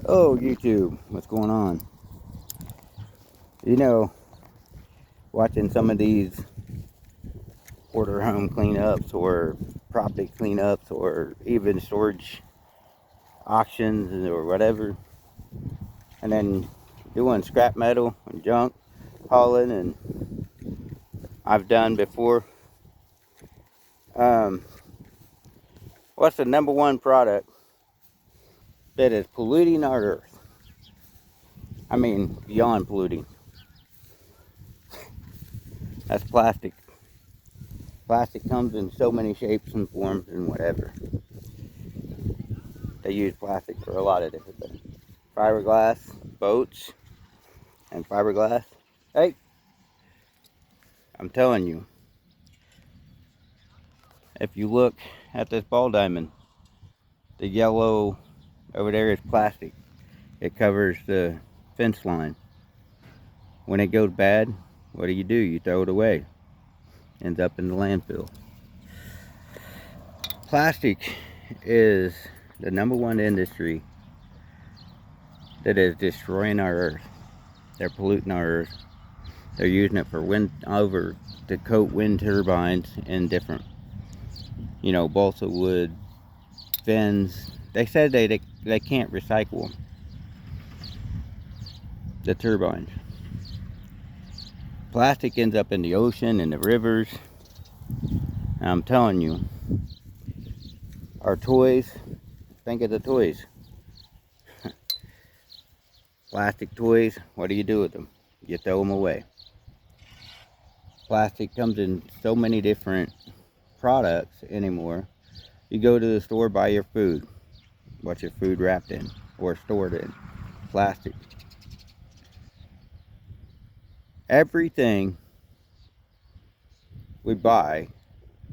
Oh, YouTube, what's going on? You know, watching some of these order home cleanups or property cleanups or even storage auctions or whatever, and then doing scrap metal and junk hauling, and I've done before. Um, what's the number one product that is polluting our earth? I mean, beyond polluting. That's plastic. Plastic comes in so many shapes and forms and whatever. They use plastic for a lot of different things. Fiberglass, boats, and fiberglass. Hey, I'm telling you, if you look at this ball diamond, the yellow over there is plastic. It covers the fence line. When it goes bad, what do? You throw it away. Ends up in the landfill. Plastic is the number one industry that is destroying our earth. They're polluting our earth. They're using it for to coat wind turbines and different, balsa wood, fins. They said they can't recycle them, the turbines. Plastic ends up in the ocean and the rivers. And I'm telling you, our toys, think of the toys. Plastic toys, what do you do with them? You throw them away. Plastic comes in so many different products anymore. You go to the store, buy your food. What's your food wrapped in or stored in? Plastic. Everything we buy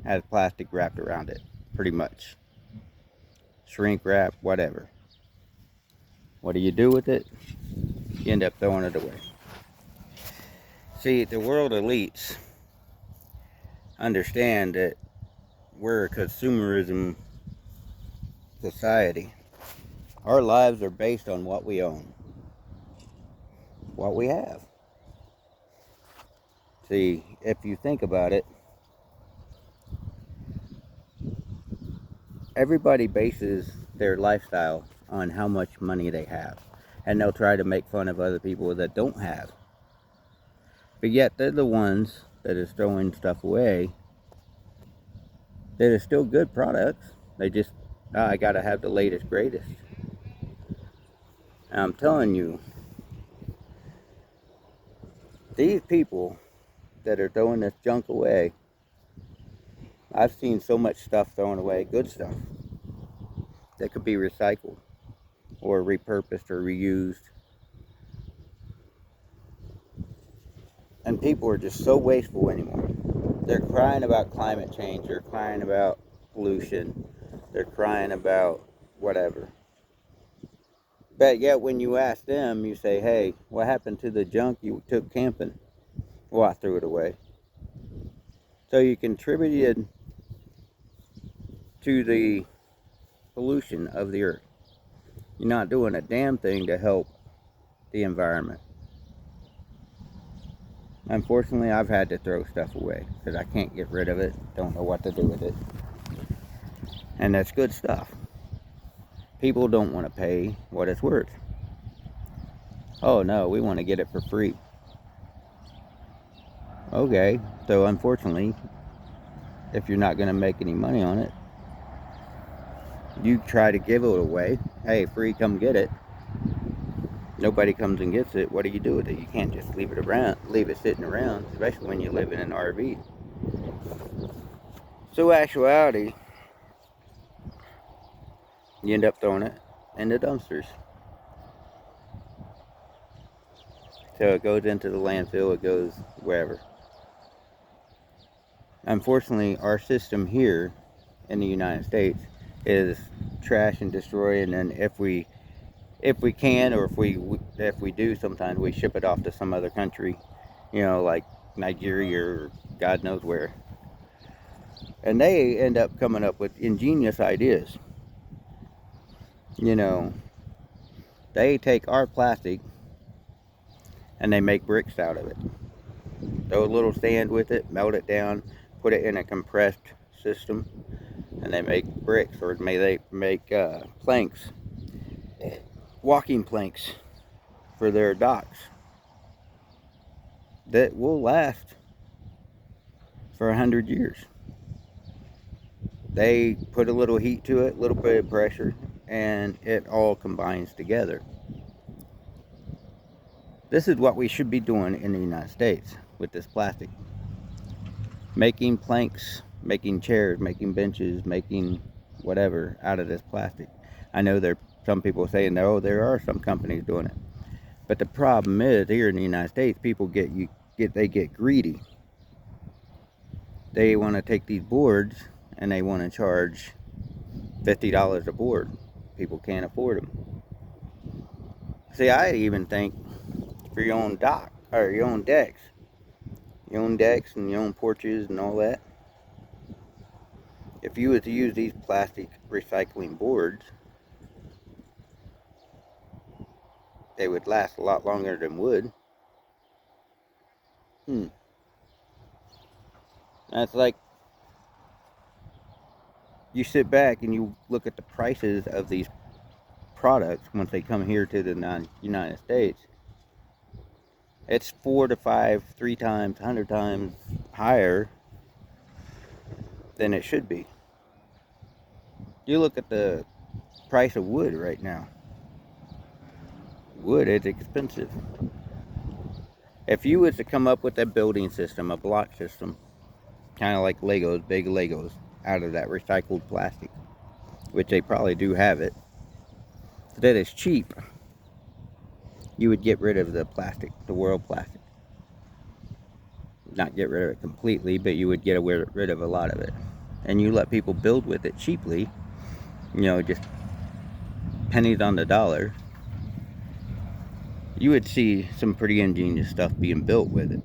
has plastic wrapped around it, pretty much. Shrink wrap, whatever. What do you do with it? You end up throwing it away. See, the world elites understand that we're a consumerism society. Our lives are based on what we own, what we have. See, if you think about it, everybody bases their lifestyle on how much money they have. And they'll try to make fun of other people that don't have. But yet they're the ones that is throwing stuff away that are still good products. They just, I gotta have the latest, greatest. And I'm telling you, these people that are throwing this junk away, I've seen so much stuff thrown away, good stuff, that could be recycled or repurposed or reused. And people are just so wasteful anymore. They're crying about climate change, they're crying about pollution, they're crying about whatever. But yet when you ask them, you say, hey, what happened to the junk you took camping? Well, I threw it away. So you contributed to the pollution of the earth. You're not doing a damn thing to help the environment. Unfortunately, I've had to throw stuff away because I can't get rid of it, don't know what to do with it. And that's good stuff. People don't want to pay what it's worth. Oh no, we want to get it for free. Okay, so unfortunately, if you're not going to make any money on it, you try to give it away. Hey, free, come get it. Nobody comes and gets it. What do you do with it? You can't just leave it sitting around, especially when you live in an RV. So actuality, you end up throwing it in the dumpsters. So it goes into the landfill, it goes wherever. Unfortunately, our system here in the United States is trash and destroy, and then if we can, or if we do, sometimes we ship it off to some other country, like Nigeria or God knows where. And they end up coming up with ingenious ideas. You know, They take our plastic and they make bricks out of it. Throw a little sand with it, melt it down, put it in a compressed system, and they make bricks, or they make planks, walking planks for their docks that will last for 100 years. They put a little heat to it, a little bit of pressure, and it all combines together. This is what we should be doing in the United States with this plastic. Making planks, making chairs, making benches, making whatever out of this plastic. I know there are some people saying, oh, there are some companies doing it. But the problem is, here in the United States, people get greedy. They want to take these boards and they want to charge $50 a board. People can't afford them. See, I even think for your own dock, or your own decks and your own porches and all that, if you were to use these plastic recycling boards, they would last a lot longer than wood. That's like, you sit back and you look at the prices of these products once they come here to the United States. It's 4 to 5, 3 times, 100 times higher than it should be. You look at the price of wood right now. Wood is expensive. If you was to come up with a building system, a block system, kind of like Legos, big Legos, out of that recycled plastic, which they probably do have it, that is cheap, you would get rid of the plastic, the world plastic. Not get rid of it completely, but you would get rid of a lot of it. And you let people build with it cheaply, just pennies on the dollar. You would see some pretty ingenious stuff being built with it.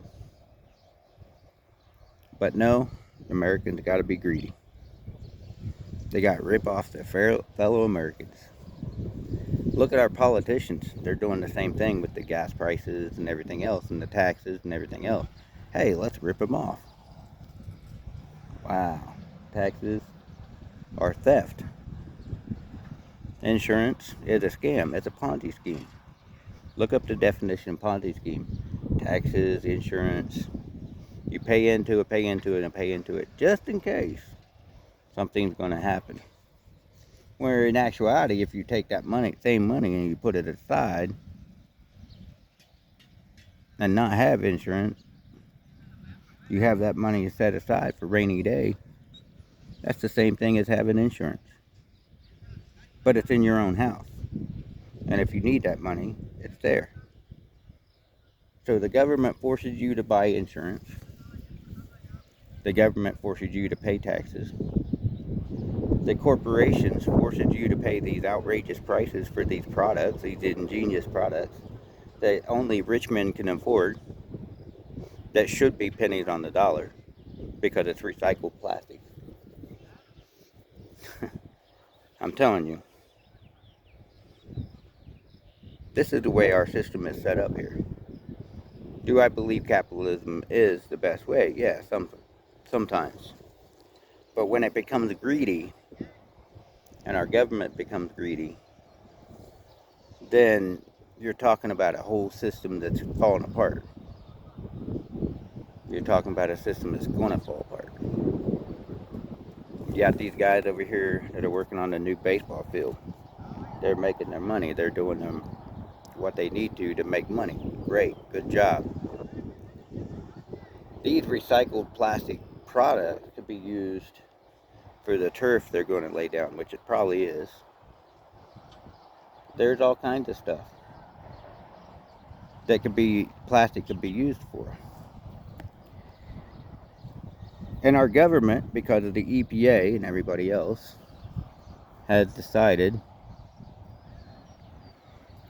But no, Americans got to be greedy. They got to rip off their fellow Americans. Look at our politicians. They're doing the same thing with the gas prices and everything else, and the taxes and everything else. Hey, let's rip them off. Wow. Taxes are theft. Insurance is a scam. It's a Ponzi scheme. Look up the definition of Ponzi scheme. Taxes, insurance. You pay into it, just in case something's going to happen. Where in actuality, if you take that same money, and you put it aside and not have insurance, you have that money set aside for rainy day. That's the same thing as having insurance. But it's in your own house. And if you need that money, it's there. So the government forces you to buy insurance. The government forces you to pay taxes. The corporations forces you to pay these outrageous prices for these products, these ingenious products that only rich men can afford, that should be pennies on the dollar because it's recycled plastic. I'm telling you. This is the way our system is set up here. Do I believe capitalism is the best way? Yeah, sometimes. But when it becomes greedy, and our government becomes greedy, then you're talking about a whole system that's falling apart. You're talking about a system that's going to fall apart. You got these guys over here that are working on the new baseball field. They're making their money. They're doing what they need to make money. Great, good job. These recycled plastic products could be used for the turf they're going to lay down, which it probably is. There's all kinds of stuff that plastic could be used for. And our government, because of the EPA and everybody else, has decided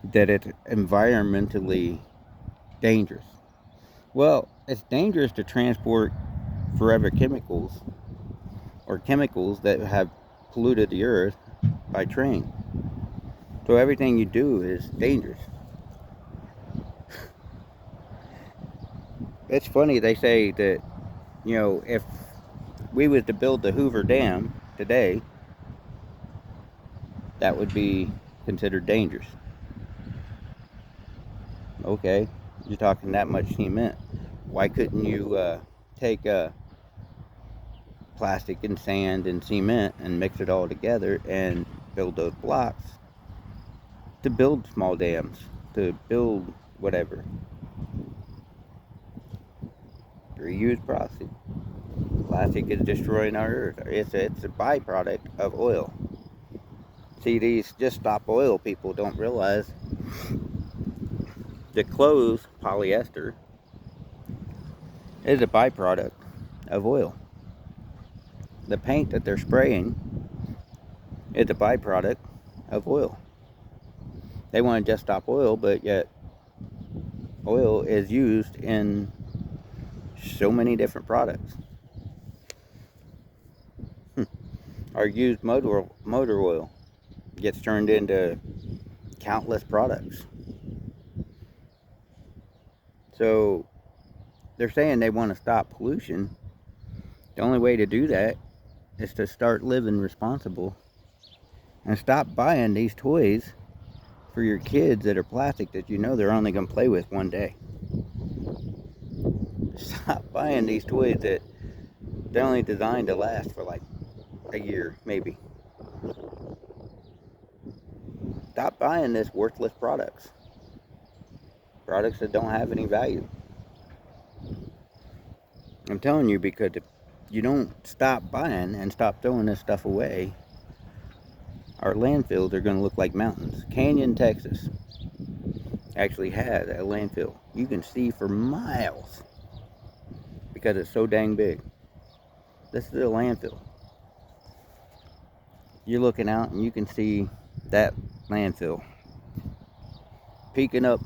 that it's environmentally dangerous. Well, it's dangerous to transport forever chemicals, or chemicals that have polluted the earth, by train. So everything you do is dangerous. It's funny, they say that, if we was to build the Hoover Dam today, that would be considered dangerous. Okay, you're talking that much cement. Why couldn't you take plastic and sand and cement and mix it all together and build those blocks to build small dams, to build whatever? Reuse plastic. Plastic is destroying our earth. It's a byproduct of oil. See, these just stop oil people don't realize the clothes, polyester, is a byproduct of oil. The paint that they're spraying is a byproduct of oil. They want to just stop oil, but yet oil is used in so many different products. Our used motor oil gets turned into countless products. So they're saying they want to stop pollution. The only way to do that is to start living responsible and stop buying these toys for your kids that are plastic that you know they're only going to play with one day. Stop buying these toys that they're only designed to last for like a year, maybe. Stop buying this worthless products that don't have any value. I'm telling you, because if you don't stop buying and stop throwing this stuff away, our landfills are going to look like mountains. Canyon, Texas actually has a landfill you can see for miles because it's so dang big. This is a landfill. You're looking out and you can see that landfill peeking up.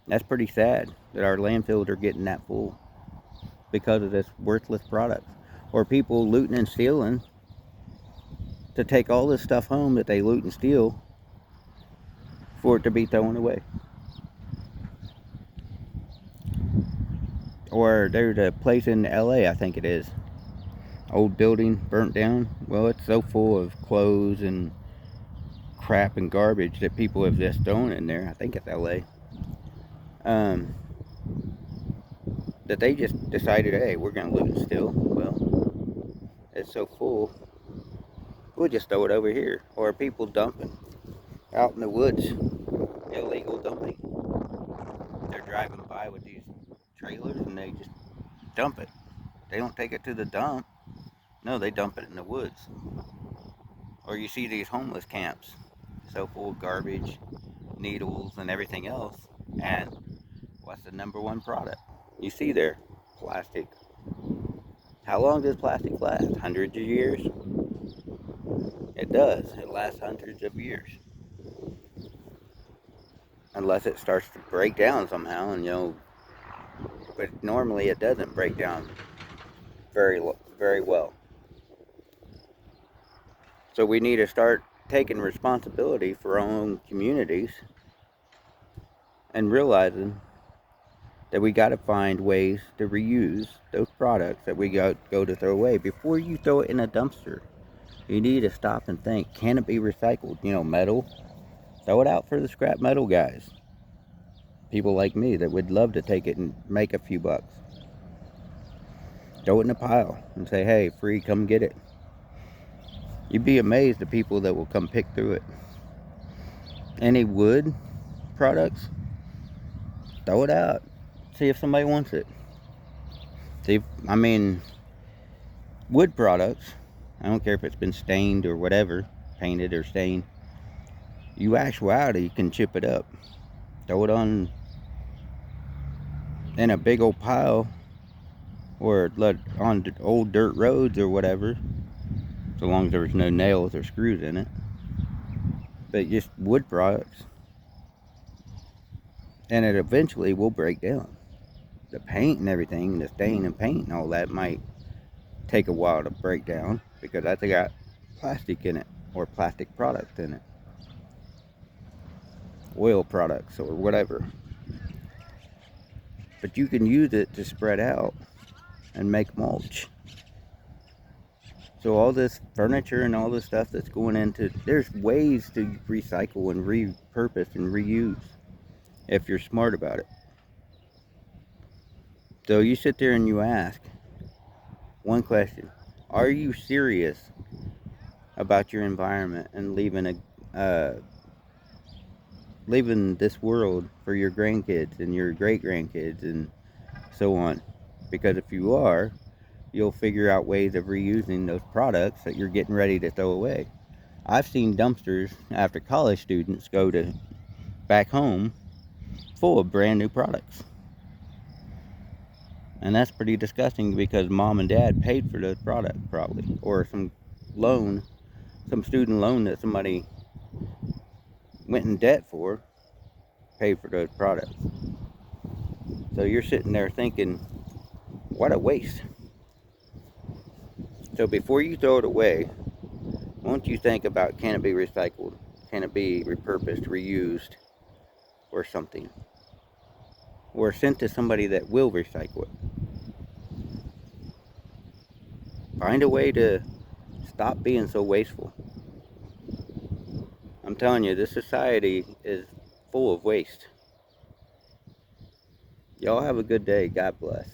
That's pretty sad that our landfills are getting that full because of this worthless product, or people looting and stealing to take all this stuff home that they loot and steal for it to be thrown away. Or there's a place in LA, I think it is, old building burnt down. Well, it's so full of clothes and crap and garbage that people have just thrown in there. I think it's LA. That they just decided, hey, we're gonna loot and steal. Well, it's so full, we'll just throw it over here. Or people dumping out in the woods, illegal dumping. They're driving by with these trailers and they just dump it. They don't take it to the dump. No, they dump it in the woods. Or you see these homeless camps, so full of garbage, needles, and everything else. And what's the number one product you see there? Plastic. How long does plastic last? Hundreds of years? It does. It lasts hundreds of years. Unless it starts to break down somehow, and but normally it doesn't break down very well. So we need to start taking responsibility for our own communities and realizing that we got to find ways to reuse those products that we go to throw away. Before you throw it in a dumpster, you need to stop and think, can it be recycled? Metal, throw it out for the scrap metal guys. People like me that would love to take it and make a few bucks. Throw it in a pile and say, hey, free, come get it. You'd be amazed the people that will come pick through it. Any wood products, throw it out. See if somebody wants it. Wood products, I don't care if it's been stained or whatever, painted or stained. You actuality can chip it up. Throw it on in a big old pile or on old dirt roads or whatever, so long as there's no nails or screws in it. But just wood products, and it eventually will break down. The paint and everything, the stain and paint and all that might take a while to break down because that's got plastic in it or plastic products in it. oil products or whatever. But you can use it to spread out and make mulch. So all this furniture and all this stuff that's going into, there's ways to recycle and repurpose and reuse if you're smart about it. So you sit there and you ask one question: are you serious about your environment and leaving this world for your grandkids and your great grandkids and so on? Because if you are, you'll figure out ways of reusing those products that you're getting ready to throw away. I've seen dumpsters after college students go to back home full of brand new products. And that's pretty disgusting because mom and dad paid for those products probably, or some student loan that somebody went in debt for, paid for those products. So you're sitting there thinking, what a waste. So before you throw it away, won't you think about, can it be recycled? Can it be repurposed, reused, or something? Or sent to somebody that will recycle it? Find a way to stop being so wasteful. I'm telling you, this society is full of waste. Y'all have a good day. God bless.